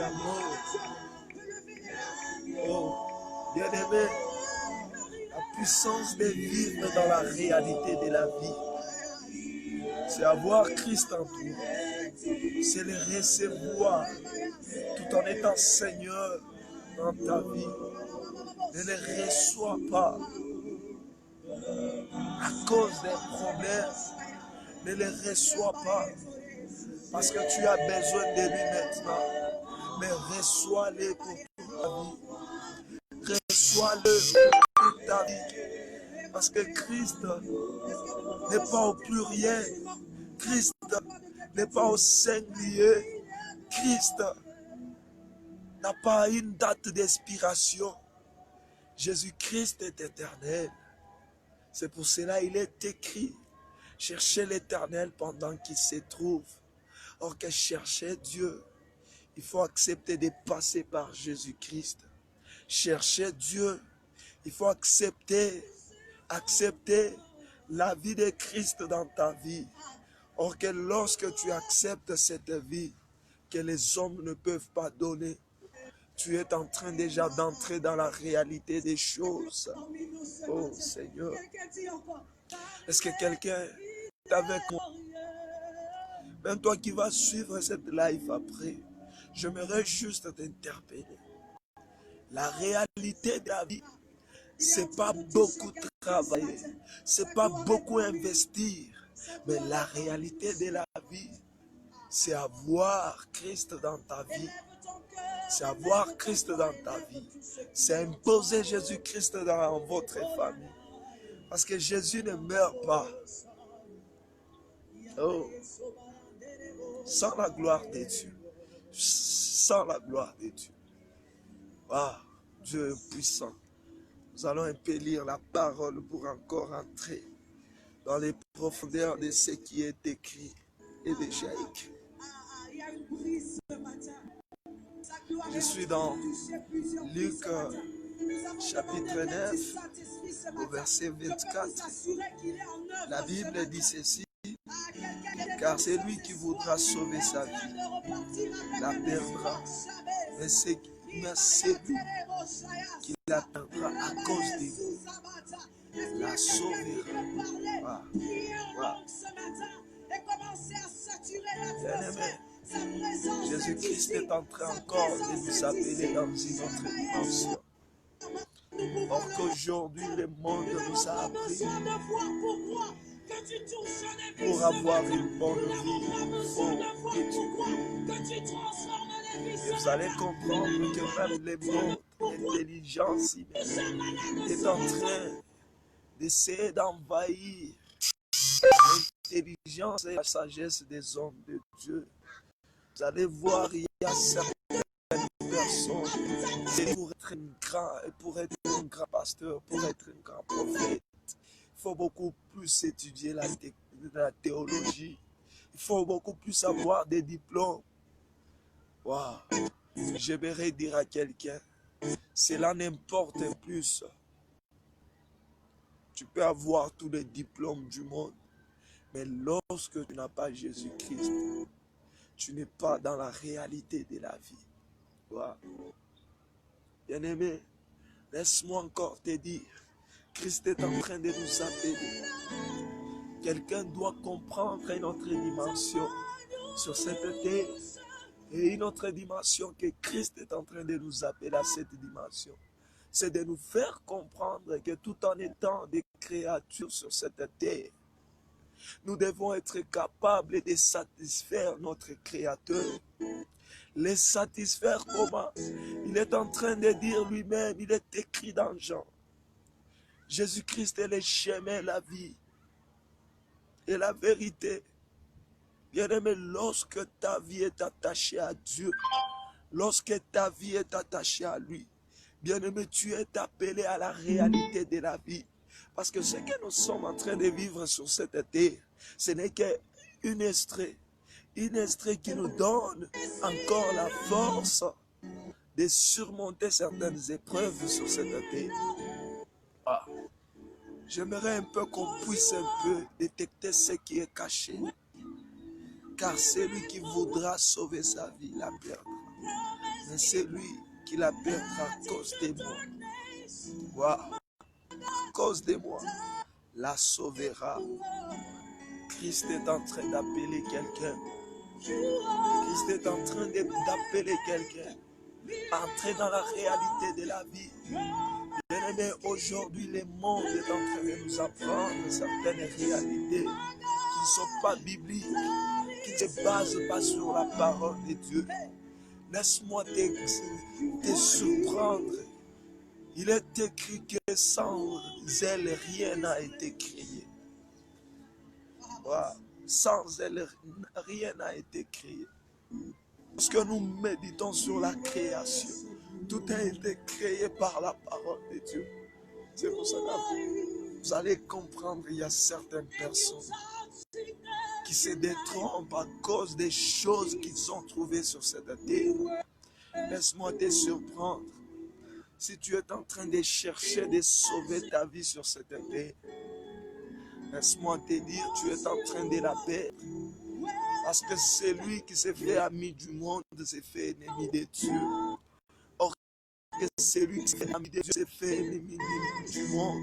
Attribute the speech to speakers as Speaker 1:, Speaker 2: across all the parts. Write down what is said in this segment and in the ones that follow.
Speaker 1: la mort. Oh, bien-aimé, la puissance de vivre dans la réalité de la vie, c'est avoir Christ en toi. C'est le recevoir tout en étant Seigneur dans ta vie. Ne le reçois pas à cause des problèmes. Ne le reçois pas parce que tu as besoin de lui maintenant. Mais reçois-le pour toute ta vie. Reçois-le pour toute ta vie. Parce que Christ n'est pas au pluriel. Christ n'est pas au singulier. Christ n'a pas une date d'expiration. Jésus-Christ est éternel. C'est pour cela qu'il est écrit, cherchez l'éternel pendant qu'il se trouve. Or que chercher Dieu, il faut accepter de passer par Jésus-Christ. Chercher Dieu, il faut accepter la vie de Christ dans ta vie. Or que lorsque tu acceptes cette vie que les hommes ne peuvent pas donner, tu es en train déjà d'entrer dans la réalité des choses. Oh Seigneur. Est-ce que quelqu'un est avec moi? Même toi qui vas suivre cette live après, j'aimerais juste t'interpeller. La réalité de la vie, c'est pas beaucoup travailler, c'est pas beaucoup investir, mais la réalité de la vie, c'est avoir Christ dans ta vie. C'est avoir Christ dans ta vie. C'est imposer Jésus-Christ dans votre famille. Parce que Jésus ne meurt pas. Oh. Sans la gloire de Dieu. Sans la gloire de Dieu. Ah, Dieu est puissant. Nous allons un peu lire la parole pour encore entrer dans les profondeurs de ce qui est écrit et déjà écrit. Je suis dans Luc chapitre 9, au verset 24. La Bible dit ceci, car c'est lui qui voudra sauver sa vie, la perdra, mais c'est lui qui la perdra à cause de vous, la sauvera. Bien-aimé, Jésus-Christ est en train encore de nous appeler dans une autre dimension. Or qu'aujourd'hui, le monde nous a appris pour avoir une bonne vie, il faut étudier. Et vous allez comprendre que même le monde, l'intelligence humaine, est en train d'essayer d'envahir l'intelligence et la sagesse des hommes de Dieu. Vous allez voir, il y a certaines personnes qui pour être un grand pasteur, pour être un grand prophète, il faut beaucoup plus étudier la théologie. Il faut beaucoup plus avoir des diplômes. Wow. J'aimerais dire à quelqu'un, cela n'importe plus. Tu peux avoir tous les diplômes du monde, mais lorsque tu n'as pas Jésus-Christ, tu n'es pas dans la réalité de la vie. Wow. Bien-aimé, laisse-moi encore te dire, Christ est en train de nous appeler. Quelqu'un doit comprendre une autre dimension sur cette terre et une autre dimension que Christ est en train de nous appeler à cette dimension. C'est de nous faire comprendre que tout en étant des créatures sur cette terre, nous devons être capables de satisfaire notre Créateur. Les satisfaire comment? Il est en train de dire lui-même, il est écrit dans Jean. Jésus-Christ est le chemin, la vie et la vérité. Bien-aimé, lorsque ta vie est attachée à Dieu, lorsque ta vie est attachée à lui, bien-aimé, tu es appelé à la réalité de la vie. Parce que ce que nous sommes en train de vivre sur cette terre, ce n'est qu'une extrait. Une extrait qui nous donne encore la force de surmonter certaines épreuves sur cette terre. Ah. J'aimerais un peu qu'on puisse un peu détecter ce qui est caché. Car celui qui voudra sauver sa vie la perdra. Mais celui qui la perdra à cause de moi, à cause de moi, la sauvera. Christ est en train d'appeler quelqu'un. Christ est en train d'appeler quelqu'un. Entrer dans la réalité de la vie. Bien-aimé, aujourd'hui, le monde est en train de nous apprendre certaines réalités qui ne sont pas bibliques, qui ne se basent pas sur la parole de Dieu. Laisse-moi te surprendre. Il est écrit que sans elle, rien n'a été créé. Wow. Sans elle, rien n'a été créé. Lorsque nous méditons sur la création, tout a été créé par la parole de Dieu. C'est pour ça que vous allez comprendre, il y a certaines personnes qui se détrompent à cause des choses qu'ils ont trouvées sur cette terre. Laisse-moi te surprendre. Si tu es en train de chercher de sauver ta vie sur cette terre, laisse-moi te dire, tu es en train de la perdre. Parce que celui qui s'est fait ami du monde s'est fait ennemi de Dieu. Or, que celui qui s'est fait ami de Dieu s'est fait ennemi du monde.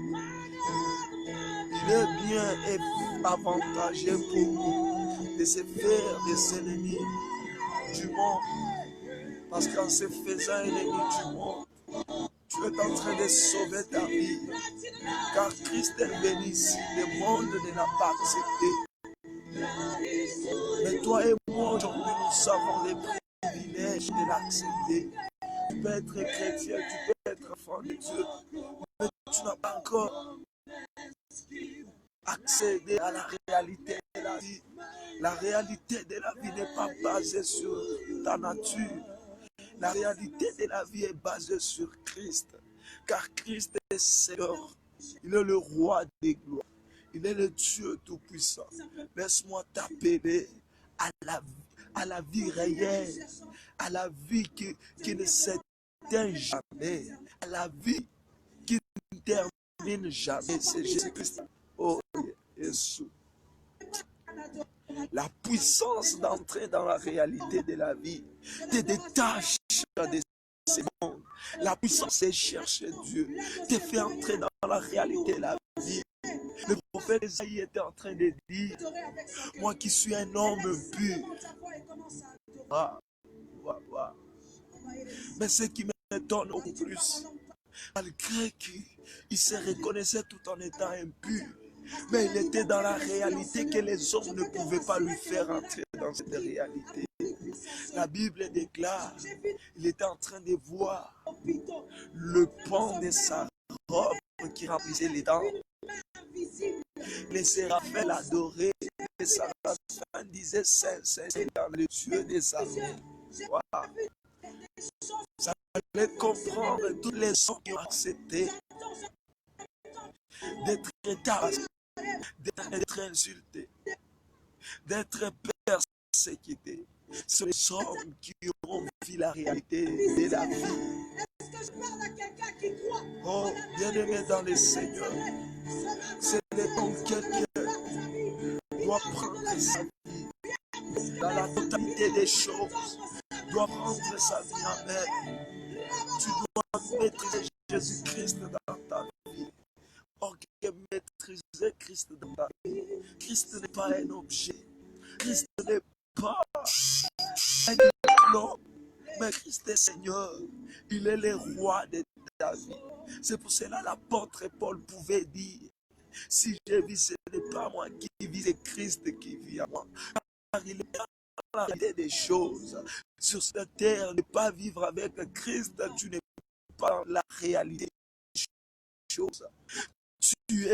Speaker 1: Il est bien et avantageux pour nous de se faire des ennemis du monde. Parce qu'en se faisant ennemi du monde, tu es en train de sauver ta vie. Car Christ est venu ici, le monde ne l'a pas accepté. Mais toi et moi, aujourd'hui, nous avons les privilèges de l'accepter. Tu peux être chrétien, tu peux être enfant de Dieu, mais tu n'as pas encore accédé à la réalité de la vie. La réalité de la vie n'est pas basée sur ta nature. La réalité de la vie est basée sur Christ. Car Christ est Seigneur. Il est le roi des gloires. Il est le Dieu tout-puissant. Laisse-moi t'appeler à la vie réelle, à la vie qui ne s'éteint jamais, à la vie qui ne termine jamais. C'est Jésus-Christ. Oh, Jésus. La puissance d'entrer dans la réalité de la vie te détache de ces mondes. La puissance c'est chercher Dieu, te fait entrer dans la réalité de la vie. Le prophète Isaïe était en train de dire, moi qui suis un homme pur. Mais ce qui m'étonne beaucoup plus, malgré qu'il se reconnaissait tout en étant impur, mais il était dans la réalité que les hommes ne pouvaient pas lui faire entrer dans cette réalité. La Bible déclare, il était en train de voir le pan de sa robe qui remplissait les dents. Les séraphins l'adoraient et sa fin disait, c'est dans le Dieu des armées. Wow. Ça allait comprendre tous les gens qui ont accepté d'être traités, d'être insultés, d'être persécutés. Ce sont les hommes qui ont vu la réalité de la vie. Oh, bien-aimé dans le Seigneur, c'est donc quelqu'un doit prendre sa vie dans la totalité des choses, doit prendre sa vie en main. Tu dois maîtriser Jésus-Christ dans ta vie. Or, maîtriser Christ dans ta vie. Christ n'est pas un objet. Christ n'est pas un diplôme. Mais Christ est Seigneur. Il est le roi de ta vie. C'est pour cela l'apôtre Paul pouvait dire, si je vis, ce n'est pas moi qui vis, c'est Christ qui vit à moi. Car il est dans la réalité des choses. Sur cette terre, ne pas vivre avec Christ, tu n'es pas dans la réalité des choses. Tu es